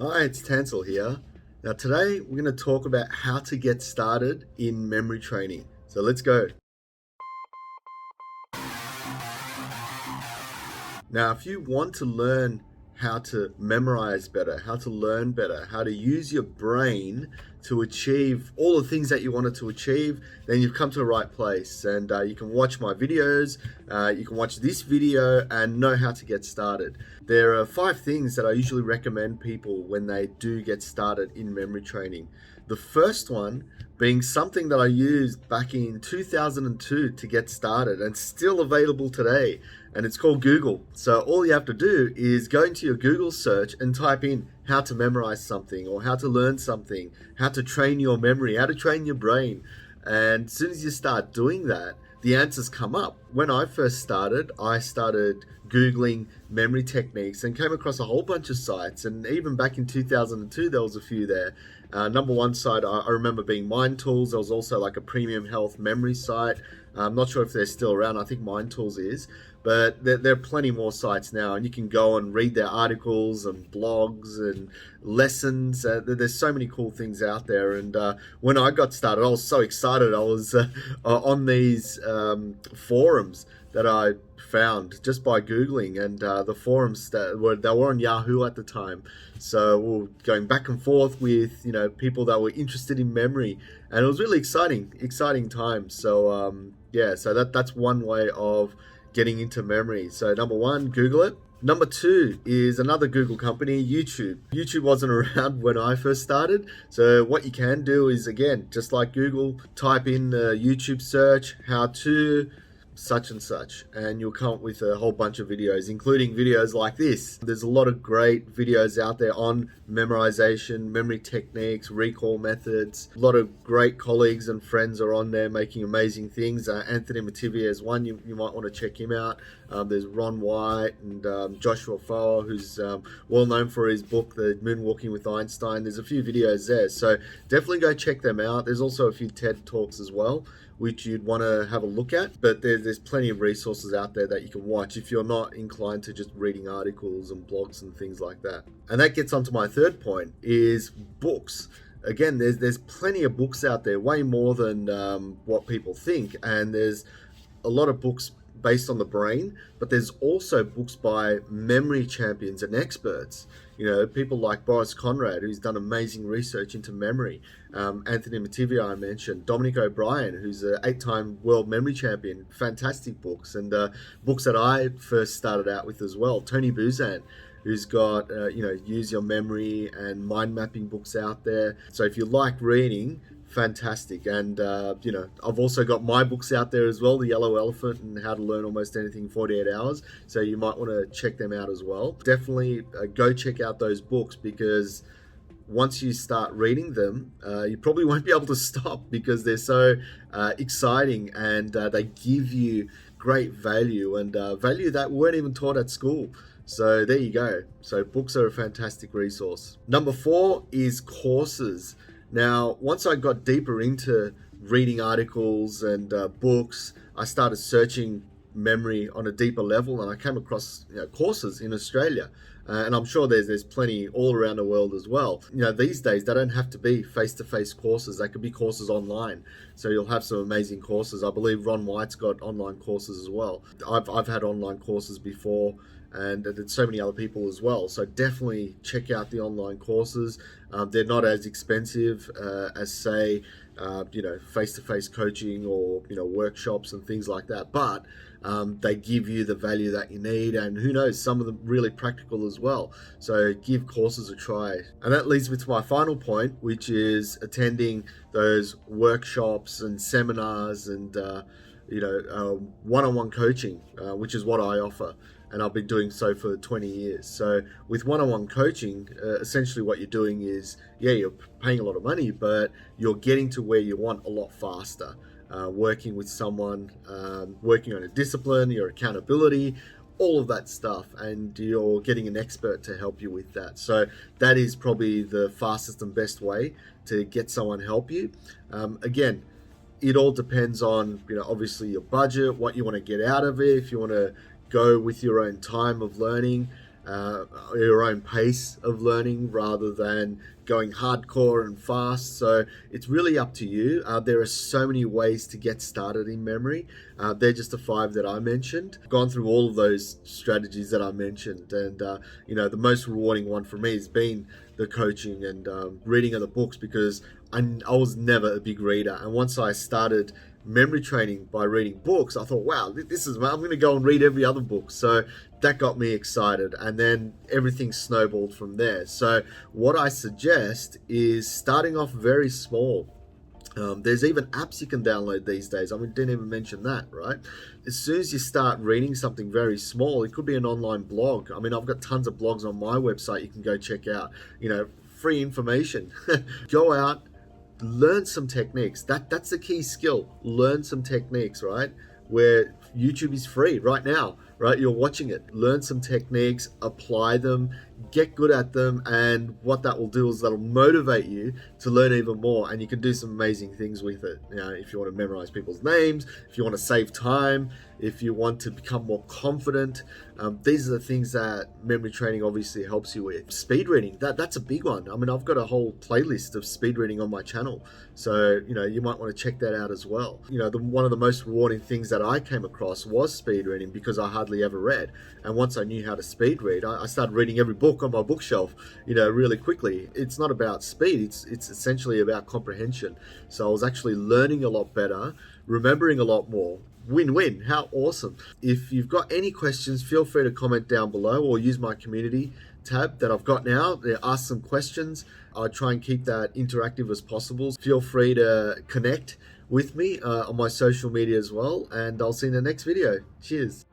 Hi, it's Tansel here. Now, today we're going to talk about how to get started in memory training. So, let's go. Now, if you want to learn how to memorize better, how to learn better, how to use your brain to achieve all the things that you wanted to achieve, then you've come to the right place. And you can watch my videos, you can watch this video and know how to get started. There are 5 things that I usually recommend people when they do get started in memory training. The first one being something that I used back in 2002 to get started and still available today, and it's called Google. So all you have to do is go into your Google search and type in how to memorize something or how to learn something, how to train your memory, how to train your brain. And as soon as you start doing that, the answers come up. When I first started, I started Googling memory techniques and came across a whole bunch of sites. And even back in 2002, there was a few there. Number one site I remember being Mind Tools. There was also like a premium health memory site. I'm not sure if they're still around. I think Mind Tools is. But there are plenty more sites now, and you can go and read their articles and blogs and lessons. There's so many cool things out there. And when I got started, I was so excited. I was on these forums that I found just by Googling, and the forums that were on Yahoo at the time. So we were going back and forth with people that were interested in memory, and it was really exciting times. So so that's one way of getting into memory. So number one, Google it. Number two is another Google company, YouTube. YouTube wasn't around when I first started. So what you can do is, again, just like Google, type in YouTube search, how to such and such, and you'll come up with a whole bunch of videos, including videos like this. There's a lot of great videos out there on memorization, memory techniques, recall methods. A lot of great colleagues and friends are on there making amazing things. Anthony Mattivia is one, you might want to check him out. There's Ron White and Joshua Foer, who's well known for his book, The Moonwalking with Einstein. There's a few videos there, so definitely go check them out. There's also a few TED Talks as well, which you'd want to have a look at. But there's plenty of resources out there that you can watch if you're not inclined to just reading articles and blogs and things like that. And that gets onto my third point, is books. Again, there's plenty of books out there, way more than what people think. And there's a lot of books based on the brain, but there's also books by memory champions and experts. People like Boris Conrad, who's done amazing research into memory. Anthony Mattivia, I mentioned. Dominic O'Brien, who's an 8-time world memory champion. Fantastic books, and books that I first started out with as well. Tony Buzan, who's got use your memory and mind mapping books out there. So if you like reading, fantastic. And I've also got my books out there as well, The Yellow Elephant and How to Learn Almost Anything in 48 Hours. So you might want to check them out as well. Definitely go check out those books, because once you start reading them, you probably won't be able to stop, because they're so exciting, and they give you great value, and value that weren't even taught at school. So there you go. So books are a fantastic resource. Number 4 is courses. Now, once I got deeper into reading articles and books, I started searching memory on a deeper level, and I came across courses in Australia. And I'm sure there's plenty all around the world as well. These days, they don't have to be face-to-face courses. They could be courses online. So you'll have some amazing courses. I believe Ron White's got online courses as well. I've had online courses before, and there's so many other people as well. So definitely check out the online courses. They're not as expensive as, say, face-to-face coaching or workshops and things like that, but they give you the value that you need, and who knows, some of them really practical as well. So give courses a try. And that leads me to my final point, which is attending those workshops and seminars and one-on-one coaching, which is what I offer. And I've been doing so for 20 years. So with one-on-one coaching, essentially what you're doing is, you're paying a lot of money, but you're getting to where you want a lot faster. Working with someone, working on a discipline, your accountability, all of that stuff, and you're getting an expert to help you with that. So that is probably the fastest and best way to get someone help you. Again, it all depends on, obviously your budget, what you want to get out of it. If you want to go with your own time of learning, your own pace of learning rather than going hardcore and fast. So it's really up to you. There are so many ways to get started in memory. They're just the 5 that I mentioned. I've gone through all of those strategies that I mentioned, and the most rewarding one for me has been the coaching and reading of the books, because I was never a big reader, and once I started memory training by reading books, I thought, wow, I'm going to go and read every other book. So that got me excited, and then everything snowballed from there. So what I suggest is starting off very small. There's even apps you can download these days. I mean, didn't even mention that, right? As soon as you start reading something very small, it could be an online blog. I mean, I've got tons of blogs on my website you can go check out, free information. Go out, learn some techniques. That's the key skill. Learn some techniques, right? Where YouTube is free right now, right? You're watching it. Learn some techniques, apply them, get good at them, and what that will do is that'll motivate you to learn even more, and you can do some amazing things with it. If you want to memorize people's names, if you want to save time, if you want to become more confident, these are the things that memory training obviously helps you with. Speed reading, that's a big one. I mean, I've got a whole playlist of speed reading on my channel, so you might want to check that out as well. One of the most rewarding things that I came across was speed reading, because I hardly ever read, and once I knew how to speed read, I started reading every book on my bookshelf, really quickly. It's not about speed, it's essentially about comprehension. So I was actually learning a lot better, remembering a lot more. Win-win. How awesome. If you've got any questions, feel free to comment down below, or use my community tab that I've got now. Ask some questions. I try and keep that interactive as possible. Feel free to connect with me on my social media as well, and I'll see you in the next video. Cheers.